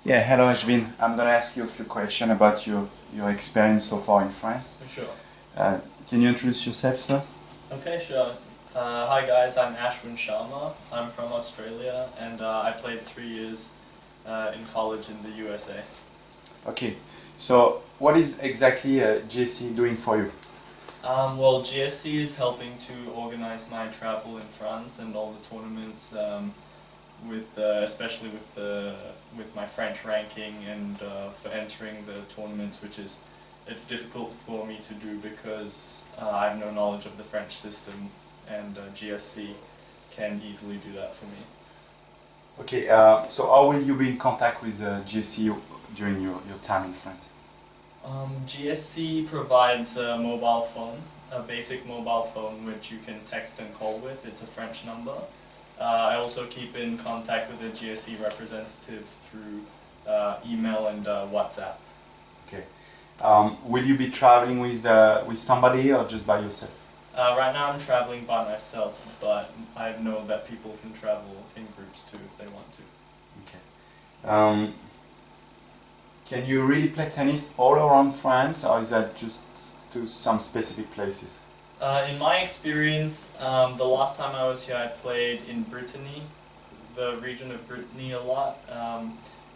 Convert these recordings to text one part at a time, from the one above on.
Yeah, hello Ashvin. I'm gonna ask you a few questions about your experience so far in France. For sure. Uh, can you introduce yourself first? Okay, sure. Hi guys, I'm Ashwin Sharma. I'm from Australia and I played 3 years in college in the USA. Okay, so what is exactly GSC doing for you? Well, GSC is helping to organize my travel in France and all the tournaments, especially with my French ranking and for entering the tournaments, it's difficult for me to do because I have no knowledge of the French system, and GSC can easily do that for me. Okay, so how will you be in contact with GSC during your time in France? GSC provides a mobile phone, a basic mobile phone which you can text and call with. It's a French number. I also keep in contact with a GSC representative through email and WhatsApp. Okay, will you be traveling with somebody or just by yourself? Right now I'm traveling by myself, but I know that people can travel in groups too if they want to. Okay. Can you really play tennis all around France, or is that just to some specific places? In my experience, the last time I was here I played in Brittany, the region of Brittany a lot.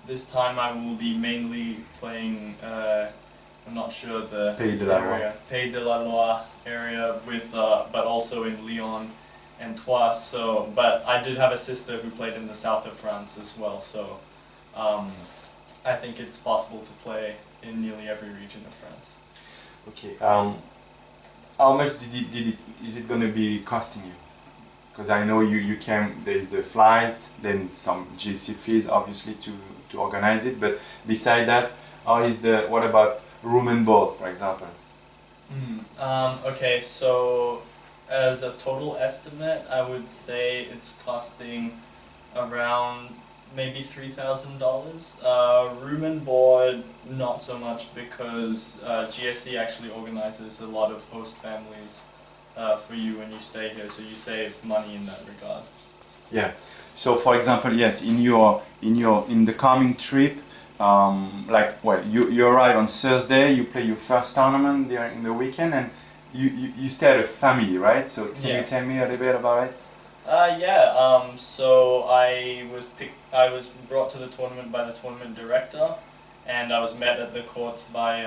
This time I will be mainly playing, I'm not sure the Pays de la area, Pays de la Loire area, but also in Lyon and Troyes. So, but I did have a sister who played in the south of France as well, so I think it's possible to play in nearly every region of France. Okay. How much is it going to be costing you? Because I know you came, there's the flight, then some GC fees obviously to organize it, but beside that, what about room and board, for example? Okay, so as a total estimate, I would say it's costing around maybe $3,000. Room and board, not so much because GSC actually organizes a lot of host families for you when you stay here, so you save money in that regard. Yeah. So, for example, yes, in the coming trip, you arrive on Thursday, you play your first tournament during the weekend, and you stay at a family, right? So, can you tell me a little bit about it? So I was brought to the tournament by the tournament director, and I was met at the courts by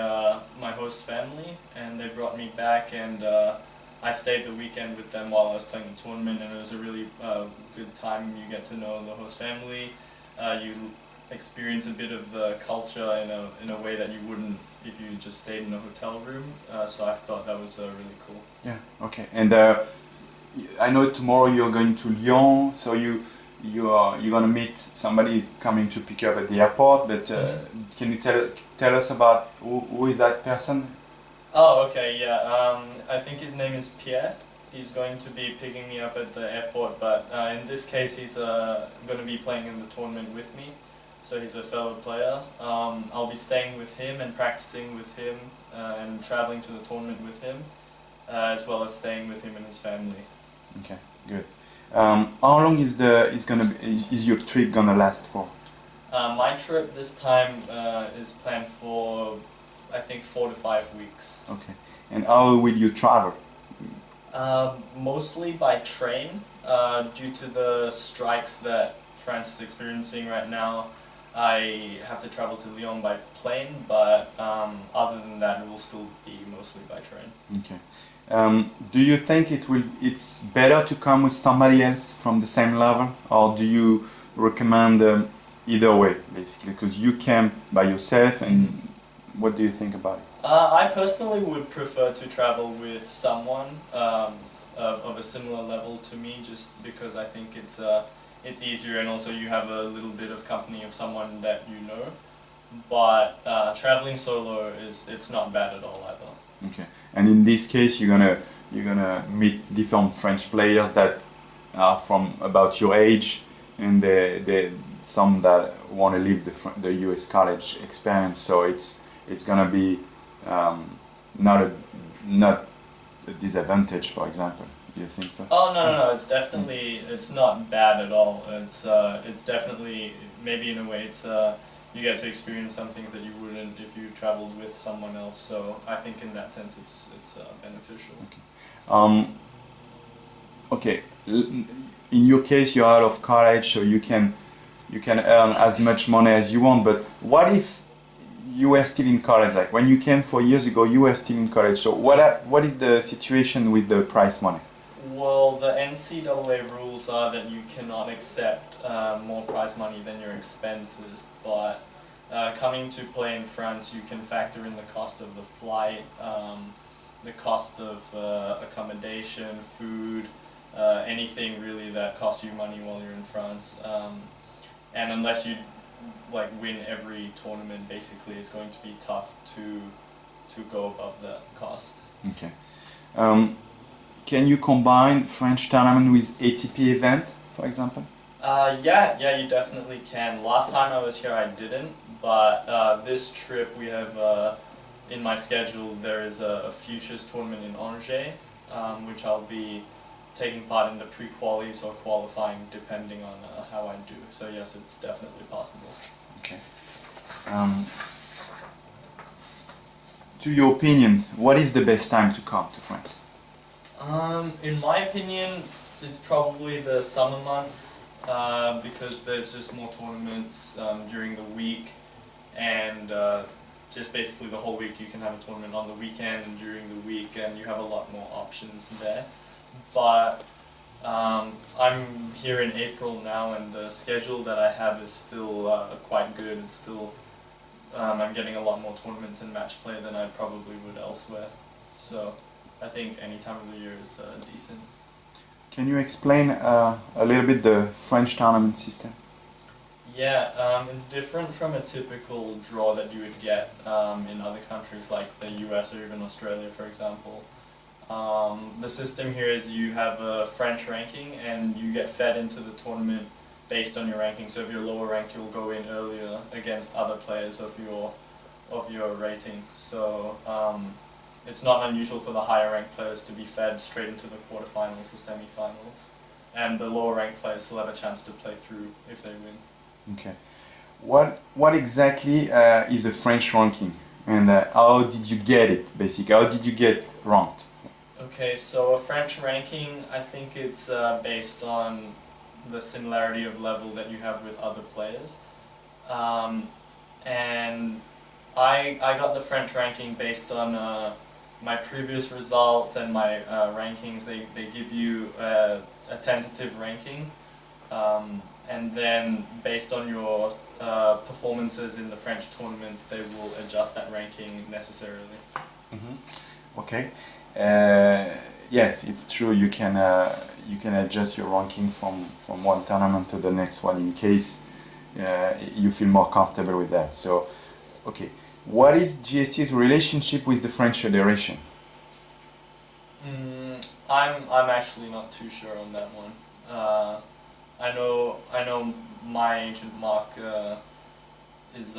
my host family, and they brought me back, and I stayed the weekend with them while I was playing the tournament, and it was a really good time. You get to know the host family, you experience a bit of the culture in a way that you wouldn't if you just stayed in a hotel room. So I thought that was really cool. Yeah. Okay. And I know tomorrow you're going to Lyon, so you're gonna meet somebody coming to pick you up at the airport. But can you tell us about who is that person? Oh, okay, yeah. I think his name is Pierre. He's going to be picking me up at the airport, but in this case he's going to be playing in the tournament with me. So he's a fellow player. I'll be staying with him and practicing with him and traveling to the tournament with him, as well as staying with him and his family. Okay, good. How long is your trip gonna last for? My trip this time is planned for, I think, 4 to 5 weeks. Okay. And how will you travel? Mostly by train, due to the strikes that France is experiencing right now. I have to travel to Lyon by plane, but other than that, it will still be mostly by train. Okay. Do you think it's better to come with somebody else from the same level, or do you recommend either way, basically? Because you came by yourself, and what do you think about it? I personally would prefer to travel with someone of a similar level to me, just because I think it's easier, and also you have a little bit of company of someone that you know. But traveling solo it's not bad at all either. Okay. And in this case, you're gonna meet different French players that are from about your age, and they some that want to live the US college experience. So it's gonna be not a disadvantage, for example. Do you think so? Oh no, it's not bad at all. It's definitely, maybe in a way you get to experience some things that you wouldn't if you traveled with someone else. So I think in that sense it's beneficial. Um, okay, in your case, you're out of college, so you can earn as much money as you want. But what if you were still in college? Like when you came 4 years ago, you were still in college. So what is the situation with the prize money? Well, the NCAA rules are that you cannot accept more prize money than your expenses, but coming to play in France, you can factor in the cost of the flight, the cost of accommodation, food, anything really that costs you money while you're in France. And unless you like win every tournament, basically, it's going to be tough to go above that cost. Okay. Can you combine French tournament with ATP event, for example? Yeah, you definitely can. Last time I was here, I didn't, but this trip we have in my schedule. There is a futures tournament in Angers, which I'll be taking part in the pre-qualies or qualifying, depending on how I do. So yes, it's definitely possible. Okay. To your opinion, what is the best time to come to France? In my opinion, it's probably the summer months because there's just more tournaments during the week, and just basically the whole week you can have a tournament on the weekend and during the week, and you have a lot more options there. But I'm here in April now, and the schedule that I have is still quite good. It's still I'm getting a lot more tournaments and match play than I probably would elsewhere. So I think any time of the year is decent. Can you explain a little bit the French tournament system? Yeah, it's different from a typical draw that you would get in other countries like the US or even Australia, for example. The system here is you have a French ranking and you get fed into the tournament based on your ranking. So if you're lower ranked, you'll go in earlier against other players of your rating. So it's not unusual for the higher ranked players to be fed straight into the quarterfinals or semifinals, and the lower ranked players still have a chance to play through if they win. Okay. What exactly is a French ranking, and how did you get it? Basically, how did you get ranked? Okay, so a French ranking, I think it's based on the similarity of level that you have with other players. And I got the French ranking based on my previous results and my rankings. They give you a tentative ranking, and then based on your performances in the French tournaments, they will adjust that ranking necessarily. Mm-hmm. Okay. Yes, it's true. You can adjust your ranking from one tournament to the next one in case you feel more comfortable with that. So, okay, what is GSC's relationship with the French Federation? I'm actually not too sure on that one. I know my agent Mark is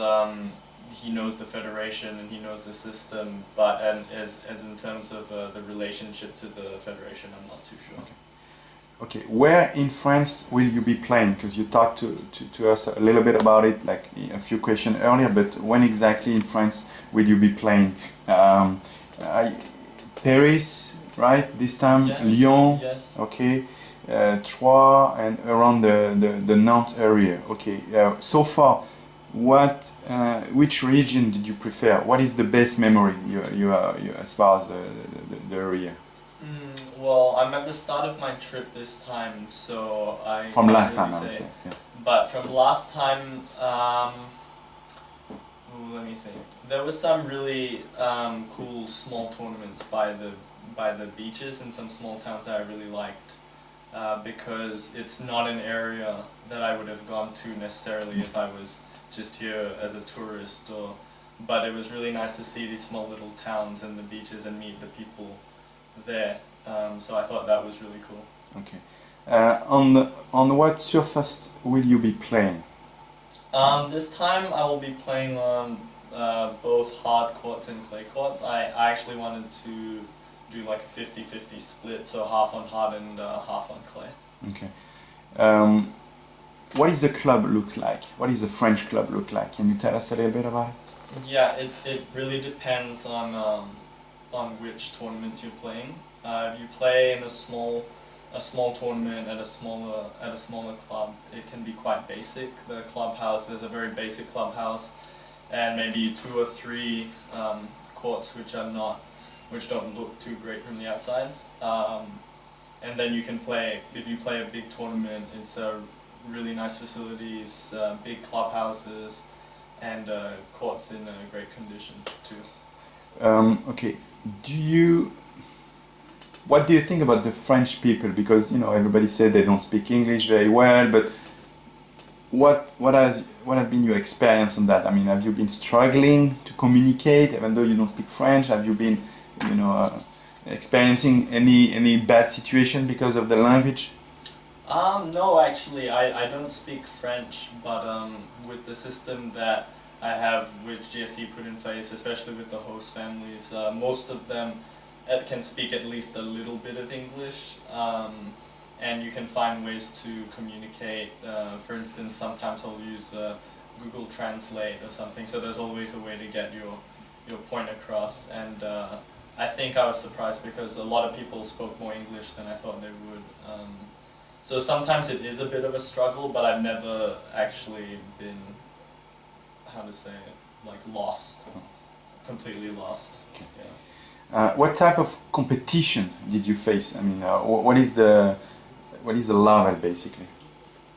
he knows the federation and he knows the system, but as in terms of the relationship to the federation, I'm not too sure. Okay, where in France will you be playing? Because you talked to us a little bit about it, like a few questions earlier, but when exactly in France will you be playing? Paris, right, this time? Yes, Lyon? yes. Okay, Troyes and around the Nantes area. Okay, so far, which region did you prefer? What is the best memory you as far as the area? Well, I'm at the start of my trip this time, so I From can't last really time, I would say. say. Yeah. But from last time, let me think. There was some really cool small tournaments by the beaches in some small towns that I really liked, because it's not an area that I would have gone to necessarily if I was just here as a tourist. But it was really nice to see these small little towns and the beaches and meet the people there. So I thought that was really cool. Okay. On what surface will you be playing? This time I will be playing on both hard courts and clay courts. I actually wanted to do like a 50-50 split, so half on hard and half on clay. Okay. what is the club looks like? What is the French club look like? Can you tell us a little bit about it? Yeah, it really depends on which tournaments you're playing. If you play in a small tournament at a smaller club, it can be quite basic. The clubhouse, there's a very basic clubhouse, and maybe 2 or 3 courts which don't look too great from the outside. And then you can play, if you play a big tournament, it's really nice facilities, big clubhouses, and courts in great condition too. Okay, what do you think about the French people? Because everybody said they don't speak English very well, but what have been your experience on that? I mean, have you been struggling to communicate even though you don't speak French? Have you been, experiencing any bad situation because of the language? No, actually, I don't speak French, but with the system that I have with GSE put in place, especially with the host families, most of them can speak at least a little bit of English, and you can find ways to communicate. For instance, sometimes I'll use Google Translate or something, so there's always a way to get your point across, and I think I was surprised because a lot of people spoke more English than I thought they would. So sometimes it is a bit of a struggle, but I've never actually been, how to say it, like lost, completely lost. Okay. Yeah. What type of competition did you face? I mean, what is the level basically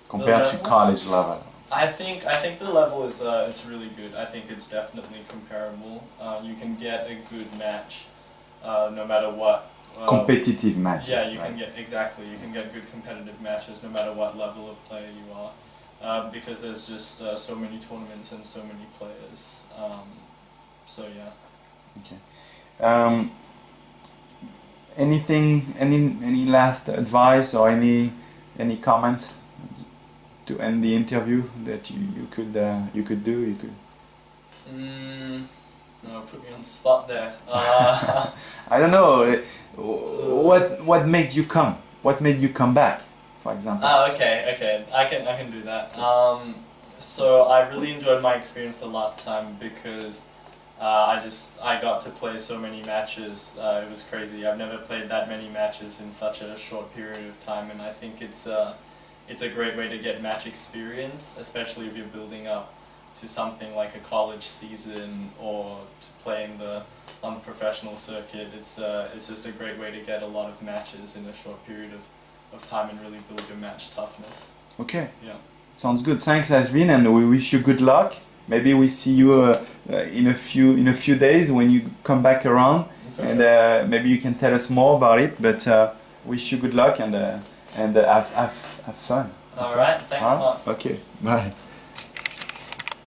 compared to college level? I think the level is really good. I think it's definitely comparable. You can get a good match, no matter what. Competitive match. Yeah, you right? can get good competitive matches no matter what level of player you are, because there's just so many tournaments and so many players. So yeah. Okay. Any last advice or any comment to end the interview that you could do? No, put me on the spot there. I don't know. What made you come? What made you come back, for example? Okay. I can do that. So I really enjoyed my experience the last time because I got to play so many matches. It was crazy. I've never played that many matches in such a short period of time, and I think it's a great way to get match experience, especially if you're building up to something like a college season or to play on the professional circuit. It's just a great way to get a lot of matches in a short period of time and really build your match toughness. Okay. Yeah. Sounds good. Thanks, Ashvin, and we wish you good luck. Maybe we see you in a few days when you come back around, and maybe you can tell us more about it. But wish you good luck and have fun. All right. Thanks, Mark. Okay. Bye.